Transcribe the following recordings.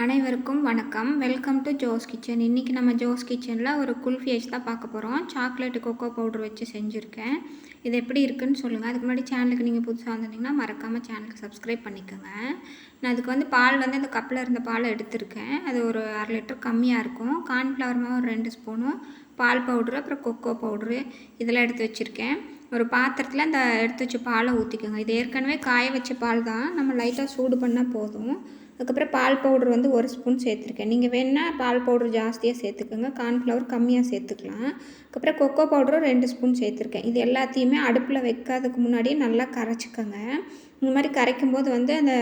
அனைவருக்கும் வணக்கம். Welcome to Jose kitchen. இன்றைக்கி நம்ம ஜோஸ் கிச்சனில் ஒரு குல்ஃபி ஐஸ் தான் பார்க்க போகிறோம். சாக்லேட்டு கொக்கோ பவுடர் வச்சு செஞ்சுருக்கேன். இது எப்படி இருக்குன்னு சொல்லுங்கள். அதுக்கு முன்னாடி சேனலுக்கு நீங்கள் புதுசாக வந்திருந்தீங்கன்னா மறக்காமல் சேனலுக்கு சப்ஸ்கிரைப் பண்ணிக்கோங்க. நான் அதுக்கு பால் இந்த கப்பில் இருந்த பாலை எடுத்திருக்கேன். அது ஒரு 1/2 லிட்டர் கம்மியாக இருக்கும். கார்ன்ஃப்ளவர் மாவு 2 ஸ்பூனும், பால் பவுட்ரு, அப்புறம் கொக்கோ பவுட்ரு இதெல்லாம் எடுத்து வச்சுருக்கேன். ஒரு பாத்திரத்தில் இந்த எடுத்து வச்ச பாலை ஊற்றிக்கோங்க. இது ஏற்கனவே காய வச்ச பால் தான், நம்ம லைட்டாக சூடு பண்ணால் போதும். அதுக்கப்புறம் பால் பவுடர் 1 ஸ்பூன் சேர்த்துருக்கேன். நீங்கள் வேணால் பால் பவுடர் ஜாஸ்தியாக சேர்த்துக்கோங்க, கார்ன்ஃப்ளவர் கம்மியாக சேர்த்துக்கலாம். அதுக்கப்புறம் கொக்கோ பவுடரும் 2 ஸ்பூன் சேர்த்துருக்கேன். இது எல்லாத்தையுமே அடுப்பில் வைக்காததுக்கு முன்னாடியே நல்லா கரைச்சிக்கோங்க. இந்த மாதிரி கரைக்கும் போது அந்த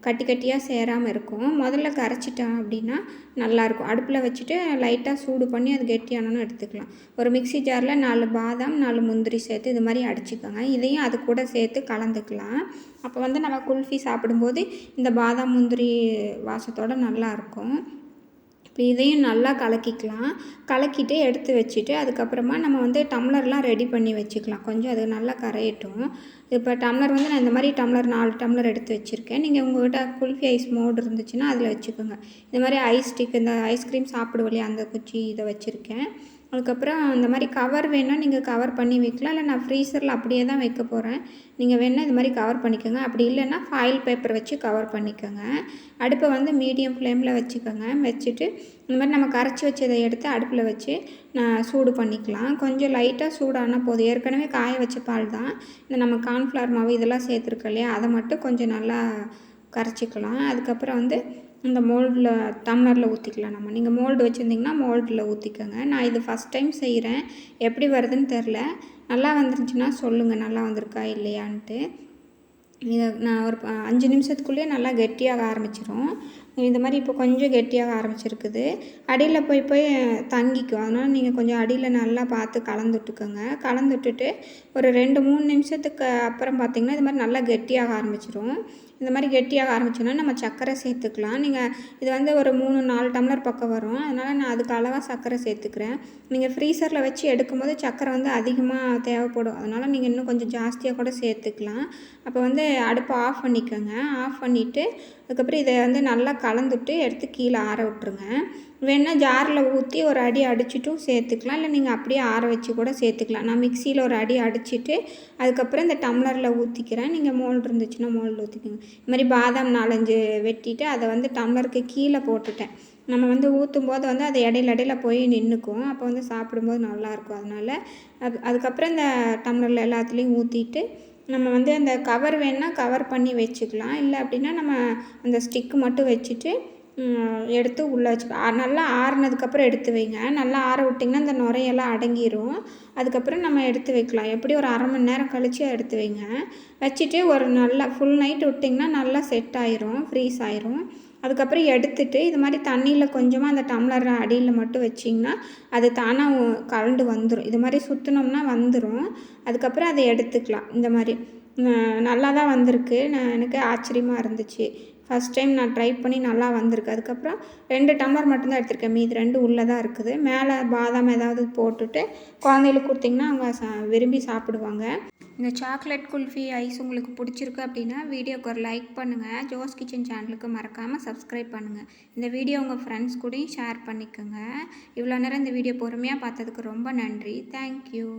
கட்டி கட்டியாக சேராமல் இருக்கும். முதல்ல கரைச்சிட்டோம் அப்படின்னா நல்லாயிருக்கும். அடுப்பில் வச்சுட்டு லைட்டாக சூடு பண்ணி அது கெட்டியானோன்னு எடுத்துக்கலாம். ஒரு மிக்ஸி ஜாரில் 4 பாதாம் 4 முந்திரி சேர்த்து இது மாதிரி அடிச்சுக்கோங்க. இதையும் அது கூட சேர்த்து கலந்துக்கலாம். அப்போ நம்ம குல்ஃபி சாப்பிடும்போது இந்த பாதாம் முந்திரி வாசத்தோடு நல்லாயிருக்கும். இப்போ இதையும் நல்லா கலக்கிக்கலாம். கலக்கிட்டு எடுத்து வச்சுட்டு அதுக்கப்புறமா நம்ம டம்ளர்லாம் ரெடி பண்ணி வச்சுக்கலாம். கொஞ்சம் அது நல்லா கரையட்டும். இப்போ டம்ளர் நான் இந்த மாதிரி டம்ளர் 4 டம்ளர் எடுத்து வச்சுருக்கேன். நீங்கள் உங்கள்கிட்ட குல்ஃபி ஐஸ் மோடு இருந்துச்சுன்னா அதில் வச்சுக்கோங்க. இந்த மாதிரி ஐஸ் ஸ்டிக், இந்த ஐஸ்கிரீம் சாப்பிடுவோம் இல்லையா, அந்த குச்சி இதை வச்சுருக்கேன். அதுக்கப்புறம் இந்த மாதிரி கவர் வேணால் நீங்கள் கவர் பண்ணி வைக்கலாம். இல்லை நான் ஃப்ரீசரில் அப்படியே தான் வைக்க போகிறேன். நீங்கள் வேணால் இது மாதிரி கவர் பண்ணிக்கோங்க. அப்படி இல்லைன்னா ஃபாயில் பேப்பர் வச்சு கவர் பண்ணிக்கோங்க. அடுப்பை மீடியம் ஃப்ளேமில் வச்சுக்கோங்க. வச்சுட்டு இந்த மாதிரி நம்ம கரைச்சி வச்சதை எடுத்து அடுப்பில் வச்சு சூடு பண்ணிக்கலாம். கொஞ்சம் லைட்டாக சூடானால் போதும். ஏற்கனவே காய வச்ச பால் தான். இந்த நம்ம கார்ன்ஃப்ளவர் மாவு இதெல்லாம் சேர்த்துருக்கோம் இல்லையா, அதை மட்டும் கொஞ்சம் நல்லா கரைச்சிக்கலாம். அதுக்கப்புறம் இந்த மோல்டில் டம்ளரில் ஊற்றிக்கலாம். நீங்கள் மோல்டு வச்சுருந்திங்கன்னா மோல்டில் ஊற்றிக்கோங்க. நான் இது ஃபஸ்ட் டைம் செய்கிறேன். எப்படி வருதுன்னு தெரில. நல்லா வந்துருந்துச்சுன்னா சொல்லுங்கள், நல்லா வந்திருக்கா இல்லையான்ட்டு. இதை நான் ஒரு 5 நிமிஷத்துக்குள்ளேயே நல்லா கெட்டியாக ஆரம்பிச்சிடும். இந்த மாதிரி இப்போ கொஞ்சம் கெட்டியாக ஆரம்பிச்சிருக்குது. அடியில் போய் தங்கிக்கும். அதனால் நீங்கள் கொஞ்சம் அடியில் நல்லா பார்த்து கலந்துட்டுக்கோங்க. கலந்துட்டுட்டு ஒரு 2-3 நிமிஷத்துக்கு அப்புறம் பார்த்திங்கன்னா இது மாதிரி நல்லா கெட்டியாக ஆரம்பிச்சிடும். இந்த மாதிரி கெட்டியாக ஆரம்பிச்சோன்னா நம்ம சர்க்கரை சேர்த்துக்கலாம். நீங்கள் இது ஒரு 3-4 டம்ளர் பக்கம் வரும். அதனால் நான் அதுக்கு அளவாக சர்க்கரை சேர்த்துக்கிறேன். நீங்கள் ஃப்ரீசரில் வச்சு எடுக்கும்போது சர்க்கரை அதிகமாக தேவைப்படும். அதனால் நீங்கள் இன்னும் கொஞ்சம் ஜாஸ்தியாக கூட சேர்த்துக்கலாம். அப்போ அடுப்பை ஆஃப் பண்ணிக்கோங்க. ஆஃப் பண்ணிவிட்டு அதுக்கப்புறம் இதை நல்லா கலந்துட்டு எடுத்து கீழே ஆற விட்ருங்க. வேணால் ஜாரில் ஊற்றி ஒரு அடி அடிச்சிட்டும் சேர்த்துக்கலாம். இல்லை நீங்கள் அப்படியே ஆற வச்சு கூட சேர்த்துக்கலாம். நான் மிக்சியில் ஒரு அடி அடிச்சுட்டு அதுக்கப்புறம் இந்த டம்ளரில் ஊற்றிக்கிறேன். நீங்கள் மோல்டு இருந்துச்சுன்னா மோல்டு ஊற்றிக்கோங்க. இது மாதிரி பாதாம் 4-5 வெட்டிட்டு அதை டம்ளருக்கு கீழே போட்டுட்டேன். நம்ம ஊற்றும் போது அது இடையில போய் நின்றுக்கும். அப்போ சாப்பிடும்போது நல்லாயிருக்கும். அதனால் அதுக்கப்புறம் இந்த டம்ளரில் எல்லாத்துலேயும் ஊற்றிட்டு நம்ம அந்த கவர் வேணால் கவர் பண்ணி வச்சுக்கலாம். இல்லை அப்படின்னா நம்ம அந்த ஸ்டிக்கு மட்டும் வச்சுட்டு எடுத்து உள்ளே வச்சுக்கலாம். நல்லா ஆறுனதுக்கப்புறம் எடுத்து வைங்க. நல்லா ஆற விட்டிங்கன்னா இந்த நுரையெல்லாம் அடங்கிடும். அதுக்கப்புறம் நம்ம எடுத்து வைக்கலாம். எப்படி ஒரு 1/2 மணி நேரம் கழித்து எடுத்து வைங்க. வச்சுட்டு ஒரு நல்லா ஃபுல் நைட் விட்டிங்கன்னா நல்லா செட் ஆயிரும், ஃப்ரீஸ் ஆயிரும். அதுக்கப்புறம் எடுத்துட்டு இது மாதிரி தண்ணியில் கொஞ்சமாக அந்த டம்ளர் அடியில் மட்டும் வச்சிங்கன்னா அது தானாக கலண்டு வந்துடும். இது மாதிரி சுற்றினோம்னா வந்துடும். அதுக்கப்புறம் அதை எடுத்துக்கலாம். இந்த மாதிரி நல்லா தான் வந்திருக்கு. எனக்கு ஆச்சரியமாக இருந்துச்சு. ஃபஸ்ட் டைம் நான் ட்ரை பண்ணி நல்லா வந்திருக்கு. அதுக்கப்புறம் 2 டம்ளர் மட்டும்தான் எடுத்திருக்கேன். மீதி 2 உள்ளே தான் இருக்குது. மேலே பாதாம் ஏதாவது போட்டுட்டு குழந்தைகளுக்கு கொடுத்திங்கன்னா அவங்க விரும்பி சாப்பிடுவாங்க. இந்த சாக்லேட் குல்ஃபி ஐஸ் உங்களுக்கு பிடிச்சிருக்கு அப்படின்னா வீடியோக்கு ஒரு லைக் பண்ணுங்கள். ஜோஸ் கிச்சன் சேனலுக்கு மறக்காமல் சப்ஸ்கிரைப் பண்ணுங்கள். இந்த வீடியோ உங்கள் ஃப்ரெண்ட்ஸ் கூடயும் ஷேர் பண்ணிக்கோங்க. இவ்வளோ நேரம் இந்த வீடியோ பொறுமையாக பார்த்ததுக்கு ரொம்ப நன்றி. தேங்க்யூ.